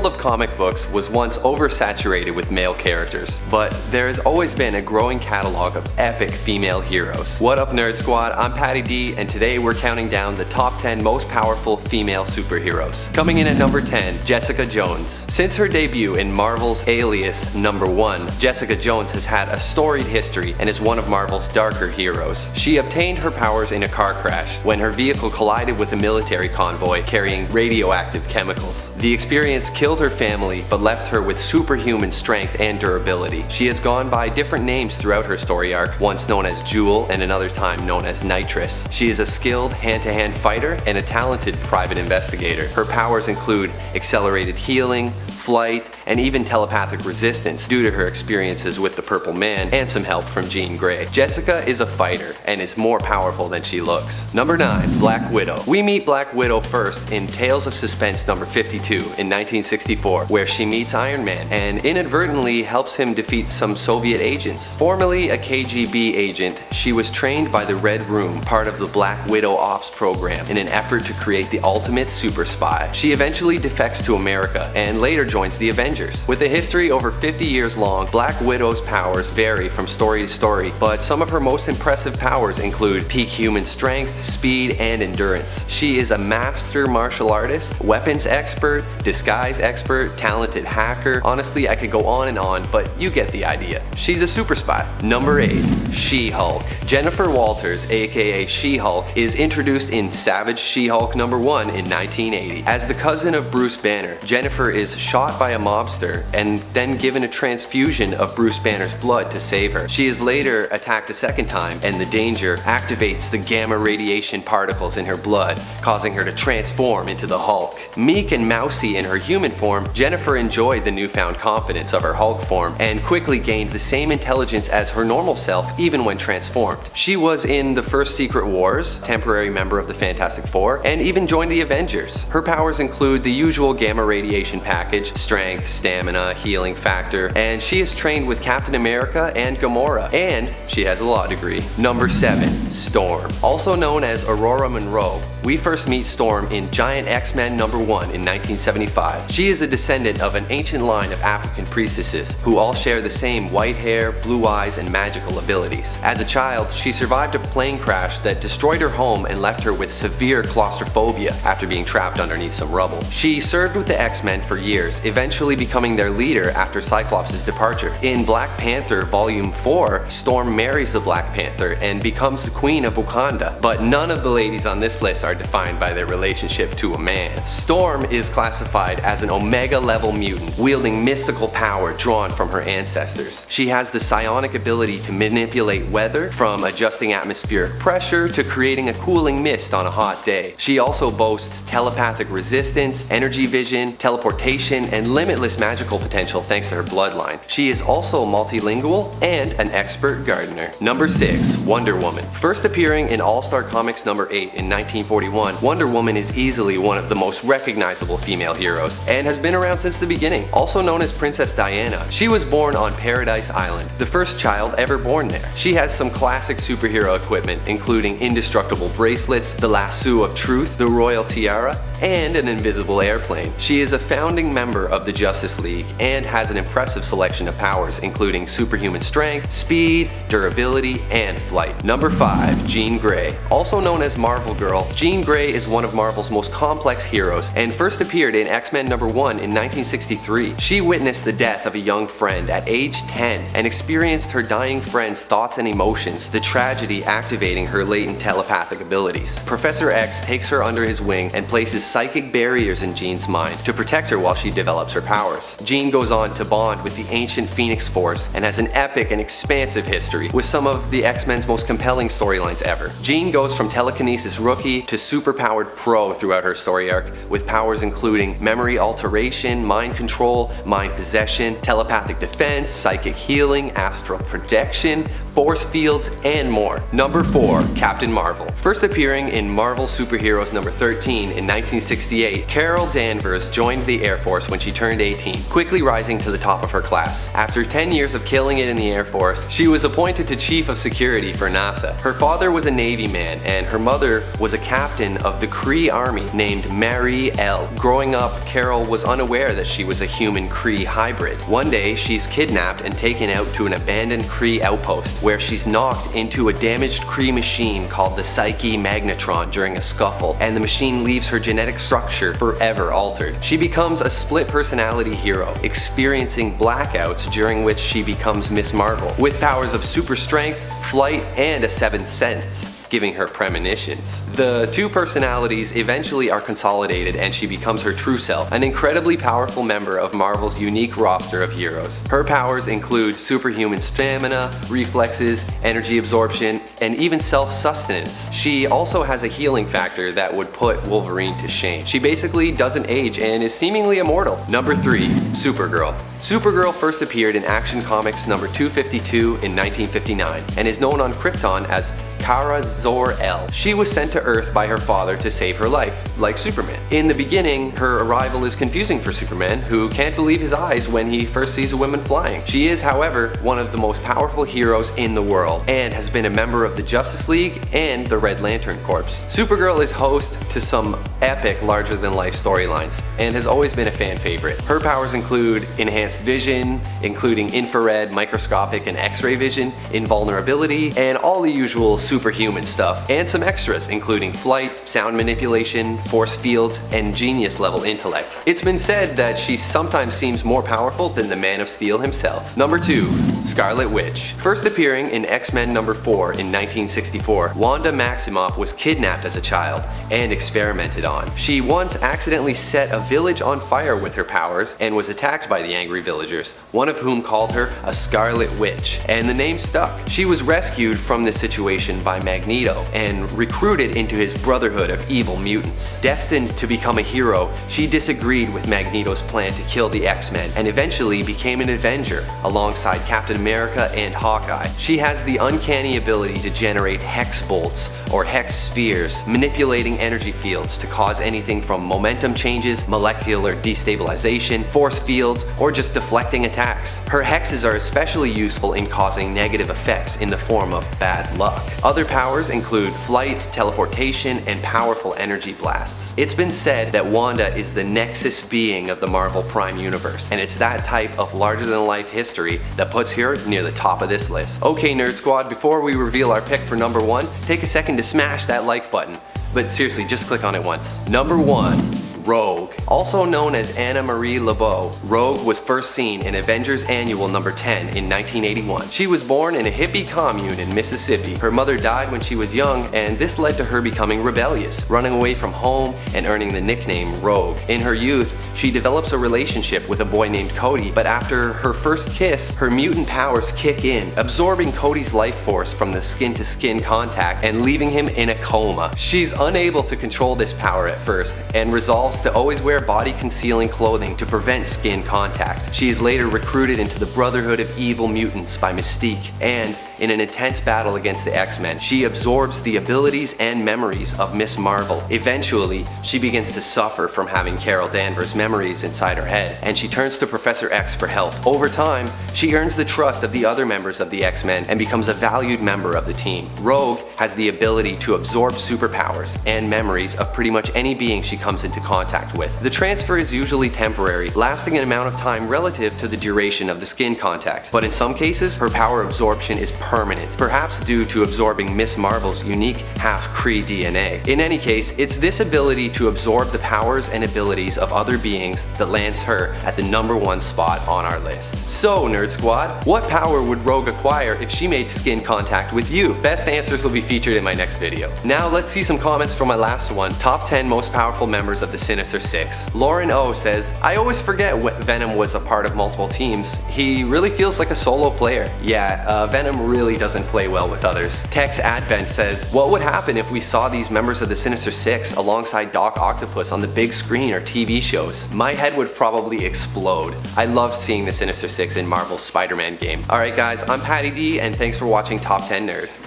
world of comic books was once oversaturated with male characters, but there has always been a growing catalog of epic female heroes. What up, Nerd Squad? I'm Patty D, and today we're counting down the top 10 most powerful female superheroes. Coming in at number 10, Jessica Jones. Since her debut in Marvel's Alias #1, Jessica Jones has had a storied history and is one of Marvel's darker heroes. She obtained her powers in a car crash when her vehicle collided with a military convoy carrying radioactive chemicals. The experience killed her family but left her with superhuman strength and durability. She has gone by different names throughout her story arc, once known as Jewel and another time known as Nitrous. She is a skilled hand-to-hand fighter and a talented private investigator. Her powers include accelerated healing, flight, and even telepathic resistance due to her experiences with the Purple Man and some help from Jean Grey. Jessica is a fighter and is more powerful than she looks. Number 9, Black Widow. We meet Black Widow first in Tales of Suspense number 52 in 1964, where she meets Iron Man and inadvertently helps him defeat some Soviet agents. Formerly a KGB agent, she was trained by the Red Room, part of the Black Widow Ops program, in an effort to create the ultimate super spy. She eventually defects to America and later joins the Avengers. With a history over 50 years long, Black Widow's powers vary from story to story, but some of her most impressive powers include peak human strength, speed, and endurance. She is a master martial artist, weapons expert, disguise expert, talented hacker. Honestly, I could go on and on, but you get the idea. She's a super spy. Number 8, She-Hulk. Jennifer Walters, aka She-Hulk, is introduced in Savage She-Hulk #1 in 1980. As the cousin of Bruce Banner, Jennifer is shot by a mobster and then given a transfusion of Bruce Banner's blood to save her. She is later attacked a second time, and the danger activates the gamma radiation particles in her blood, causing her to transform into the Hulk. Meek and mousy in her human form, Jennifer enjoyed the newfound confidence of her Hulk form and quickly gained the same intelligence as her normal self even when transformed. She was in the first Secret Wars, temporary member of the Fantastic Four, and even joined the Avengers. Her powers include the usual gamma radiation package, strength, stamina, healing factor, and she is trained with Captain America and Gamora, and she has a law degree. Number 7, Storm. Also known as Aurora Monroe, we first meet Storm in Giant X-Men #1 in 1975. She is a descendant of an ancient line of African priestesses who all share the same white hair, blue eyes, and magical abilities. As a child, she survived a plane crash that destroyed her home and left her with severe claustrophobia after being trapped underneath some rubble. She served with the X-Men for years, eventually becoming their leader after Cyclops' departure. In Black Panther Volume 4, Storm marries the Black Panther and becomes the Queen of Wakanda, but none of the ladies on this list are defined by their relationship to a man. Storm is classified as an Omega level mutant, wielding mystical power drawn from her ancestors. She has the psionic ability to manipulate weather, from adjusting atmospheric pressure to creating a cooling mist on a hot day. She also boasts telepathic resistance, energy vision, teleportation, and limitless magical potential thanks to her bloodline. She is also multilingual and an expert gardener. Number 6, Wonder Woman. First appearing in All-Star Comics #8 in 1941, Wonder Woman is easily one of the most recognizable female heroes and has been around since the beginning. Also known as Princess Diana, she was born on Paradise Island, the first child ever born there. She has some classic superhero equipment, including indestructible bracelets, the lasso of truth, the royal tiara, and an invisible airplane. She is a founding member of the Justice League and has an impressive selection of powers, including superhuman strength, speed, durability, and flight. Number 5, Jean Grey. Also known as Marvel Girl, Jean Grey is one of Marvel's most complex heroes and first appeared in X-Men #1 in 1963. She witnessed the death of a young friend at age 10 and experienced her dying friend's thoughts and emotions, the tragedy activating her latent telepathic abilities. Professor X takes her under his wing and places psychic barriers in Jean's mind to protect her while she develops her powers. Jean goes on to bond with the ancient Phoenix Force and has an epic and expansive history with some of the X-Men's most compelling storylines ever. Jean goes from telekinesis rookie to superpowered pro throughout her story arc, with powers including memory alteration, mind control, mind possession, telepathic defense, psychic healing, astral projection, force fields, and more. Number 4, Captain Marvel. First appearing in Marvel Superheroes #13 in 1968, Carol Danvers joined the Air Force when she turned age 18, quickly rising to the top of her class. After 10 years of killing it in the Air Force, she was appointed to Chief of Security for NASA. Her father was a Navy man, and her mother was a captain of the Kree Army named Mary L. Growing up, Carol was unaware that she was a human-Kree hybrid. One day, she's kidnapped and taken out to an abandoned Kree outpost, where she's knocked into a damaged Kree machine called the Psyche Magnetron during a scuffle, and the machine leaves her genetic structure forever altered. She becomes a split personality hero, experiencing blackouts during which she becomes Miss Marvel, with powers of super strength, flight, and a seventh sense, giving her premonitions. The two personalities eventually are consolidated and she becomes her true self, an incredibly powerful member of Marvel's unique roster of heroes. Her powers include superhuman stamina, reflexes, energy absorption, and even self-sustenance. She also has a healing factor that would put Wolverine to shame. She basically doesn't age and is seemingly immortal. Number 3. Supergirl. Supergirl first appeared in Action Comics number 252 in 1959 and is known on Krypton as Kara Zor-El. She was sent to Earth by her father to save her life, like Superman. In the beginning, her arrival is confusing for Superman, who can't believe his eyes when he first sees a woman flying. She is, however, one of the most powerful heroes in the world and has been a member of the Justice League and the Red Lantern Corps. Supergirl is host to some epic larger-than-life storylines and has always been a fan favorite. Her powers include enhanced vision, including infrared, microscopic, and X-ray vision, invulnerability, and all the usual superhuman stuff, and some extras including flight, sound manipulation, force fields, and genius level intellect. It's been said that she sometimes seems more powerful than the Man of Steel himself. Number 2. Scarlet Witch. First appearing in X-Men number 4 in 1964, Wanda Maximoff was kidnapped as a child and experimented on. She once accidentally set a village on fire with her powers and was attacked by the angry villagers, one of whom called her a Scarlet Witch, and the name stuck. She was rescued from this situation by Magneto and recruited into his brotherhood of evil mutants. Destined to become a hero, she disagreed with Magneto's plan to kill the X-Men and eventually became an Avenger alongside Captain America and Hawkeye. She has the uncanny ability to generate hex bolts or hex spheres, manipulating energy fields to cause anything from momentum changes, molecular destabilization, force fields, or just deflecting attacks. Her hexes are especially useful in causing negative effects in the form of bad luck. Other powers include flight, teleportation, and powerful energy blasts. It's been said that Wanda is the nexus being of the Marvel Prime Universe, and it's that type of larger-than-life history that puts her near the top of this list. Okay, Nerd Squad, before we reveal our pick for number 1, take a second to smash that like button. But seriously, just click on it once. Number 1. Rogue. Also known as Anna Marie Laveau, Rogue was first seen in Avengers Annual number 10 in 1981. She was born in a hippie commune in Mississippi. Her mother died when she was young, and this led to her becoming rebellious, running away from home and earning the nickname Rogue. In her youth, she develops a relationship with a boy named Cody, but after her first kiss, her mutant powers kick in, absorbing Cody's life force from the skin-to-skin contact and leaving him in a coma. She's unable to control this power at first and resolves to always wear body-concealing clothing to prevent skin contact. She is later recruited into the Brotherhood of Evil Mutants by Mystique, and in an intense battle against the X-Men, she absorbs the abilities and memories of Miss Marvel. Eventually, she begins to suffer from having Carol Danvers' memories inside her head, and she turns to Professor X for help. Over time, she earns the trust of the other members of the X-Men and becomes a valued member of the team. Rogue has the ability to absorb superpowers and memories of pretty much any being she comes into contact with. The transfer is usually temporary, lasting an amount of time relative to the duration of the skin contact, but in some cases, her power absorption is permanent, perhaps due to absorbing Miss Marvel's unique half-Kree DNA. In any case, it's this ability to absorb the powers and abilities of other beings that lands her at the number 1 spot on our list. So, Nerd Squad, what power would Rogue acquire if she made skin contact with you? Best answers will be featured in my next video. Now, let's see some comments from my last one, top 10 most powerful members of the Sinister Six. Lauren O says, I always forget Venom was a part of multiple teams. He really feels like a solo player. Yeah, Venom really doesn't play well with others. Tex Advent says, what would happen if we saw these members of the Sinister Six alongside Doc Octopus on the big screen or TV shows? My head would probably explode. I loved seeing the Sinister Six in Marvel's Spider-Man game. Alright guys, I'm Patty D, and thanks for watching Top 10 Nerd.